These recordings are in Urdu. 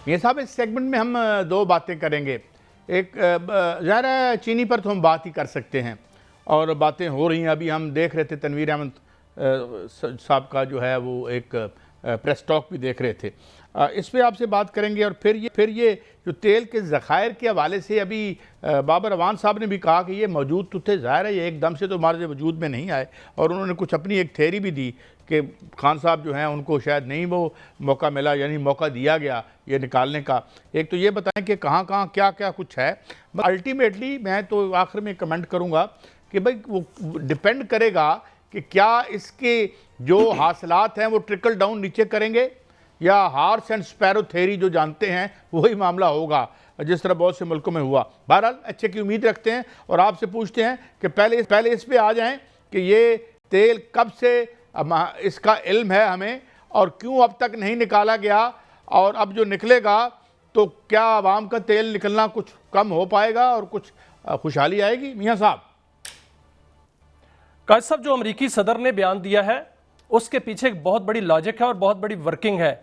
یہ صاحب اس سیگمنٹ میں ہم دو باتیں کریں گے. ایک ظاہر ہے چینی پر تو ہم بات ہی کر سکتے ہیں اور باتیں ہو رہی ہیں. ابھی ہم دیکھ رہے تھے تنویر احمد صاحب کا جو ہے وہ ایک پریس ٹاک بھی دیکھ رہے تھے. اس پہ آپ سے بات کریں گے. اور پھر یہ جو تیل کے ذخائر کے حوالے سے ابھی بابر اعوان صاحب نے بھی کہا کہ یہ موجود تو تھے, ظاہر ہے یہ ایک دم سے تو ہمارے وجود میں نہیں آئے, اور انہوں نے کچھ اپنی ایک تھیوری بھی دی کہ خان صاحب جو ہیں ان کو شاید نہیں وہ موقع ملا, یعنی موقع دیا گیا یہ نکالنے کا. ایک تو یہ بتائیں کہ کہاں کہاں کیا کیا کچھ ہے. الٹیمیٹلی میں تو آخر میں کمنٹ کروں گا کہ بھئی وہ ڈیپینڈ کرے گا کہ کیا اس کے جو حاصلات ہیں وہ ٹرکل ڈاؤن نیچے کریں گے یا ہارس اینڈ سپیرو تھیوری جو جانتے ہیں وہی معاملہ ہوگا جس طرح بہت سے ملکوں میں ہوا. بہرحال اچھے کی امید رکھتے ہیں اور آپ سے پوچھتے ہیں کہ پہلے اس پہ آ جائیں کہ یہ تیل کب سے اس کا علم ہے ہمیں اور کیوں اب تک نہیں نکالا گیا, اور اب جو نکلے گا تو کیا عوام کا تیل نکلنا کچھ کم ہو پائے گا اور کچھ خوشحالی آئے گی. میاں صاحب, قائد صاحب, جو امریکی صدر نے بیان دیا ہے اس کے پیچھے ایک بہت بڑی لاجک ہے اور بہت بڑی ورکنگ ہے.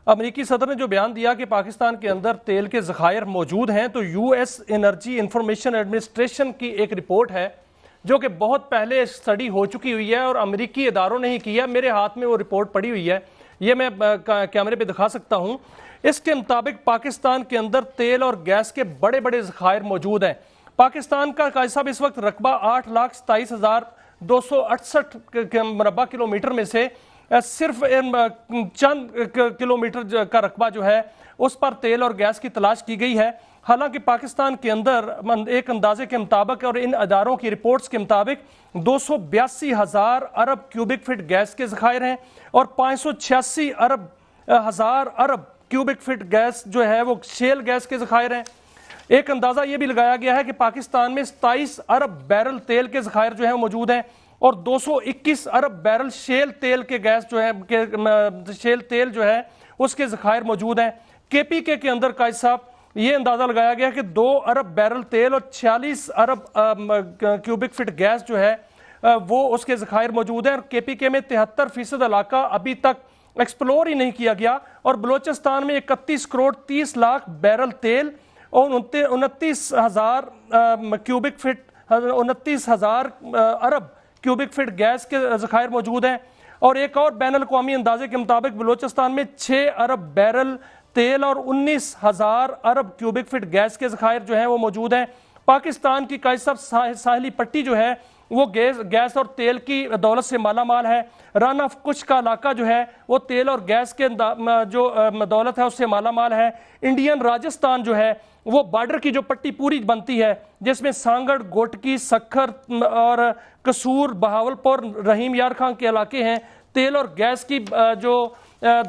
امریکی صدر نے جو بیان دیا کہ پاکستان کے اندر تیل کے ذخائر موجود ہیں, تو U S energy information administration کی ایک رپورٹ ہے جو کہ بہت پہلے اسٹڈی ہو چکی ہوئی ہے اور امریکی اداروں نے ہی کی ہے. میرے ہاتھ میں وہ رپورٹ پڑی ہوئی ہے, یہ میں کیمرے پہ دکھا سکتا ہوں. اس کے مطابق پاکستان کے اندر تیل اور گیس کے بڑے بڑے ذخائر موجود ہیں. پاکستان کا قائد صاحب اس وقت رقبہ 8,27,268 مربع کلومیٹر میں سے صرف چند کلومیٹر کا رقبہ جو ہے اس پر تیل اور گیس کی تلاش کی گئی ہے. حالانکہ پاکستان کے اندر ایک اندازے کے مطابق اور ان اداروں کی رپورٹس کے مطابق 282,000 ارب کیوبک فٹ گیس کے ذخائر ہیں اور 586,000 ارب کیوبک فٹ گیس جو ہے وہ شیل گیس کے ذخائر ہیں. ایک اندازہ یہ بھی لگایا گیا ہے کہ پاکستان میں 27 ارب بیرل تیل کے ذخائر جو ہیں موجود ہیں اور 221 ارب بیرل شیل تیل کے گیس جو ہے شیل تیل جو ہے اس کے ذخائر موجود ہیں. کے پی کے اندر قائد صاحب یہ اندازہ لگایا گیا کہ 2 ارب بیرل تیل اور 46 ارب کیوبک فٹ گیس جو ہے وہ اس کے ذخائر موجود ہیں. اور کے پی کے میں 73% علاقہ ابھی تک ایکسپلور ہی نہیں کیا گیا, اور بلوچستان میں 31 کروڑ 30 لاکھ بیرل تیل اور 29,000 کیوبک فٹ 29,000 ارب کیوبک فٹ گیس کے ذخائر موجود ہیں. اور ایک اور بین الاقوامی اندازے کے مطابق بلوچستان میں 6 ارب بیرل تیل اور 19,000 ارب کیوبک فٹ گیس کے ذخائر جو ہیں وہ موجود ہیں. پاکستان کی قائد صاحب ساحلی پٹی جو ہے وہ گیس اور تیل کی دولت سے مالا مال ہے. رن آف کچھ کا علاقہ جو ہے وہ تیل اور گیس کے جو دولت ہے اس سے مالا مال ہے. انڈین راجستھان جو ہے وہ بارڈر کی جو پٹی پوری بنتی ہے جس میں سانگڑ, گوٹکی, سکھر اور قصور, بہاولپور, رحیم یار خان کے علاقے ہیں, تیل اور گیس کی جو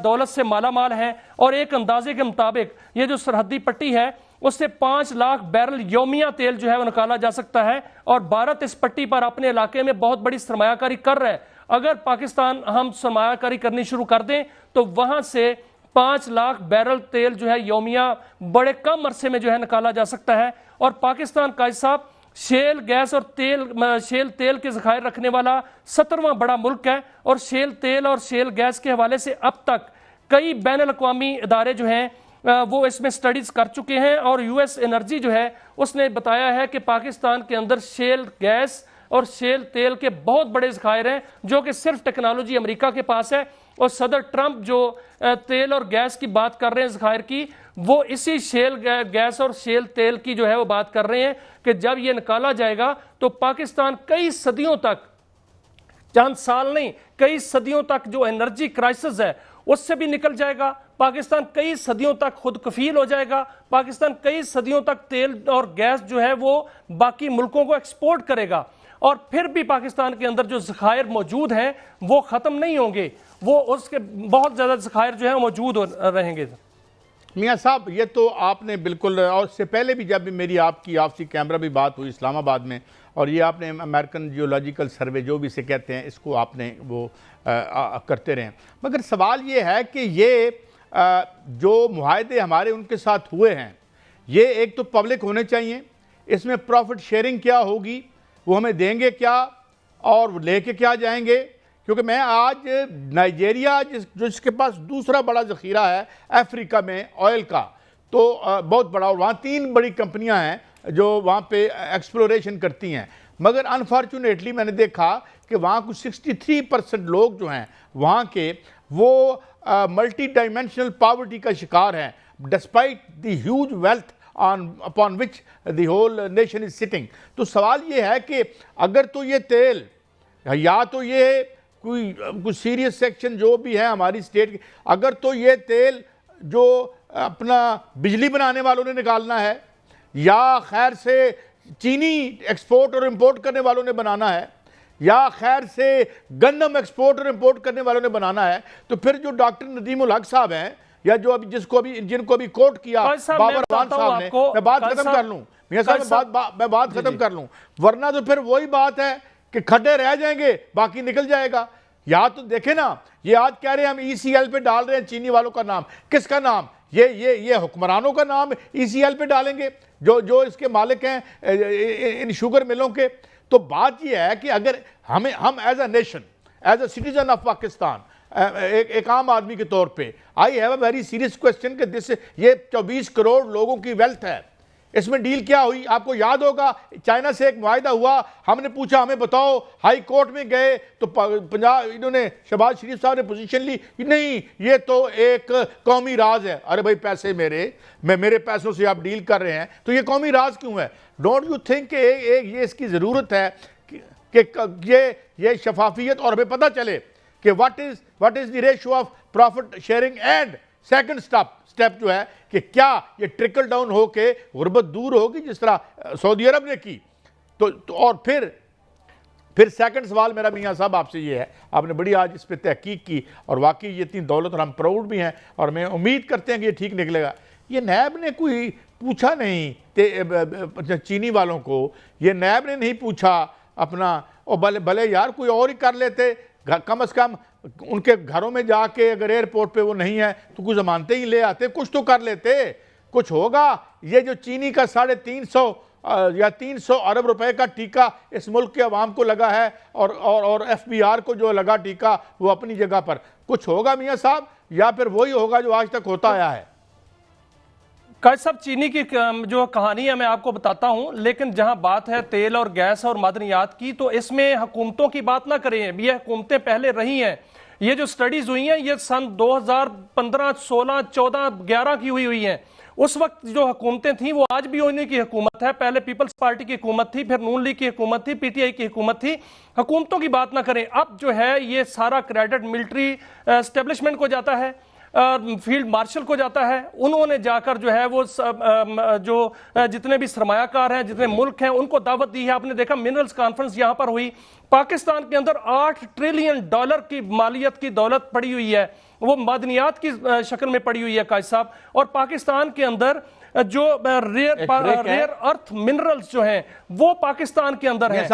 دولت سے مالا مال ہیں. اور ایک اندازے کے مطابق یہ جو سرحدی پٹی ہے اس سے 5 لاکھ بیرل یومیہ تیل جو ہے وہ نکالا جا سکتا ہے, اور بھارت اس پٹی پر اپنے علاقے میں بہت بڑی سرمایہ کاری کر رہا ہے. اگر پاکستان ہم سرمایہ کاری کرنی شروع کر دیں تو وہاں سے 5 لاکھ بیرل تیل جو ہے یومیہ بڑے کم عرصے میں جو ہے نکالا جا سکتا ہے. اور پاکستان قائد صاحب شیل گیس اور شیل تیل کے ذخائر رکھنے والا 17واں بڑا ملک ہے, اور شیل تیل اور شیل گیس کے حوالے سے اب تک کئی بین الاقوامی ادارے جو ہیں وہ اس میں سٹڈیز کر چکے ہیں. اور یو ایس انرجی جو ہے اس نے بتایا ہے کہ پاکستان کے اندر شیل گیس اور شیل تیل کے بہت بڑے ذخائر ہیں جو کہ صرف ٹیکنالوجی امریکہ کے پاس ہے. اور صدر ٹرمپ جو تیل اور گیس کی بات کر رہے ہیں ذخائر کی, وہ اسی شیل گیس اور شیل تیل کی جو ہے وہ بات کر رہے ہیں کہ جب یہ نکالا جائے گا تو پاکستان کئی صدیوں تک, چند سال نہیں کئی صدیوں تک جو انرجی کرائسس ہے اس سے بھی نکل جائے گا. پاکستان کئی صدیوں تک خود کفیل ہو جائے گا. پاکستان کئی صدیوں تک تیل اور گیس جو ہے وہ باقی ملکوں کو ایکسپورٹ کرے گا, اور پھر بھی پاکستان کے اندر جو ذخائر موجود ہیں وہ ختم نہیں ہوں گے, وہ اس کے بہت زیادہ ذخائر جو ہیں موجود رہیں گے. میاں صاحب یہ تو آپ نے بالکل, اور اس سے پہلے بھی جب میری آپ کی آپسی کیمرہ بھی بات ہوئی اسلام آباد میں, اور یہ آپ نے امریکن جیولوجیکل سروے جو بھی اسے کہتے ہیں اس کو آپ نے وہ کرتے رہے. مگر سوال یہ ہے کہ یہ جو معاہدے ہمارے ان کے ساتھ ہوئے ہیں یہ ایک تو پبلک ہونے چاہیے, اس میں پروفٹ شیئرنگ کیا ہوگی, وہ ہمیں دیں گے کیا اور لے کے کیا جائیں گے. کیونکہ میں آج نائجیریا جس کے پاس دوسرا بڑا ذخیرہ ہے افریقہ میں آئل کا, تو بہت بڑا، اور وہاں 3 بڑی کمپنیاں ہیں جو وہاں پہ ایکسپلوریشن کرتی ہیں، مگر انفارچونیٹلی میں نے دیکھا کہ وہاں کچھ 63% لوگ جو ہیں وہاں کے وہ ملٹی ڈائمینشنل پاورٹی کا شکار ہیں، despite the huge wealth upon which the whole nation is sitting۔ تو سوال یہ ہے کہ اگر تو یہ تیل، یا تو یہ کوئی سیریس سیکشن جو بھی ہے ہماری اسٹیٹ کی، اگر تو یہ تیل جو اپنا بجلی بنانے والوں نے نکالنا ہے، یا خیر سے چینی ایکسپورٹ اور امپورٹ کرنے والوں نے بنانا ہے، یا خیر سے گندم ایکسپورٹ اور امپورٹ کرنے والوں نے بنانا ہے، تو پھر جو ڈاکٹر ندیم الحق صاحب ہیں، یا جو ابھی جن کو ابھی کوٹ کیا بابر اعوان صاحب نے، میں بات ختم کر لوں میاں صاحب، میں بات ختم کر لوں، ورنہ تو پھر وہی بات ہے کہ کھڈے رہ جائیں گے، باقی نکل جائے گا۔ یا تو دیکھیں نا، یہ آج کہہ رہے ہیں ہم ECL پہ ڈال رہے ہیں چینی والوں کا نام، کس کا نام؟ یہ حکمرانوں کا نام ECL پہ ڈالیں گے جو اس کے مالک ہیں ان شوگر ملوں کے۔ تو بات یہ ہے کہ اگر ہم as a nation, as a citizen of Pakistan, ایک عام آدمی کے طور پہ I have a very serious question کہ یہ 24 کروڑ لوگوں کی ویلتھ ہے، اس میں ڈیل کیا ہوئی؟ آپ کو یاد ہوگا چائنا سے ایک معاہدہ ہوا، ہم نے پوچھا ہمیں بتاؤ، ہائی کورٹ میں گئے تو انہوں نے شہباز شریف صاحب نے پوزیشن لی، نہیں یہ تو ایک قومی راز ہے۔ ارے بھائی پیسے میرے پیسوں سے آپ ڈیل کر رہے ہیں تو یہ قومی راز کیوں ہے؟ ڈونٹ یو تھنک کہ یہ اس کی ضرورت ہے کہ یہ شفافیت، اور ہمیں پتہ چلے کہ what is the ratio of profit sharing، and second step جو ہے کہ کیا یہ ٹرکل ڈاؤن ہو کے غربت دور ہوگی جس طرح سعودی عرب نے کی۔ اور پھر سیکنڈ سوال میرا میاں صاحب آپ سے یہ ہے، آپ نے بڑی آج اس پہ تحقیق کی اور واقعی یہ اتنی دولت، اور ہم پراؤڈ بھی ہیں اور میں امید کرتے ہیں کہ یہ ٹھیک نکلے گا۔ یہ نیب نے کوئی پوچھا نہیں چینی والوں کو، یہ نیب نے نہیں پوچھا اپنا، اور بھلے یار کوئی اور ہی کر لیتے، کم از کم ان کے گھروں میں جا کے اگر ایئرپورٹ پہ وہ نہیں ہے تو کچھ ضمانتیں ہی لے آتے، کچھ تو کر لیتے، کچھ ہوگا۔ یہ جو چینی کا 350 یا 300 ارب روپے کا ٹیکہ اس ملک کے عوام کو لگا ہے، اور FBR کو جو لگا ٹیکہ وہ اپنی جگہ پر، کچھ ہوگا میاں صاحب، یا پھر وہی ہوگا جو آج تک ہوتا آیا ہے؟ قائد صاحب، چینی کی جو کہانی ہے میں آپ کو بتاتا ہوں، لیکن جہاں بات ہے تیل اور گیس اور معدنیات کی، تو اس میں حکومتوں کی بات نہ کریں، یہ حکومتیں پہلے رہی ہیں۔ یہ جو سٹڈیز ہوئی ہیں یہ سن 2015، 16، 14، 11 کی ہوئی ہیں۔ اس وقت جو حکومتیں تھیں وہ آج بھی انہی کی حکومت ہے، پہلے پیپلز پارٹی کی حکومت تھی، پھر نون لیگ کی حکومت تھی، PTI کی حکومت تھی۔ حکومتوں کی بات نہ کریں، اب جو ہے یہ سارا کریڈٹ ملٹری اسٹیبلشمنٹ کو جاتا ہے، فیلڈ مارشل کو جاتا ہے۔ انہوں نے جا کر جو ہے وہ جو جتنے بھی سرمایہ کار ہیں، جتنے ملک ہیں، ان کو دعوت دی ہے۔ آپ نے دیکھا منرلز کانفرنس یہاں پر ہوئی، پاکستان کے اندر $8 ٹریلین کی مالیت کی دولت پڑی ہوئی ہے، وہ معدنیات کی شکل میں پڑی ہوئی ہے قائد صاحب۔ اور پاکستان کے اندر جو ریئر ارتھ منرلز جو ہیں وہ پاکستان کے اندر ہیں۔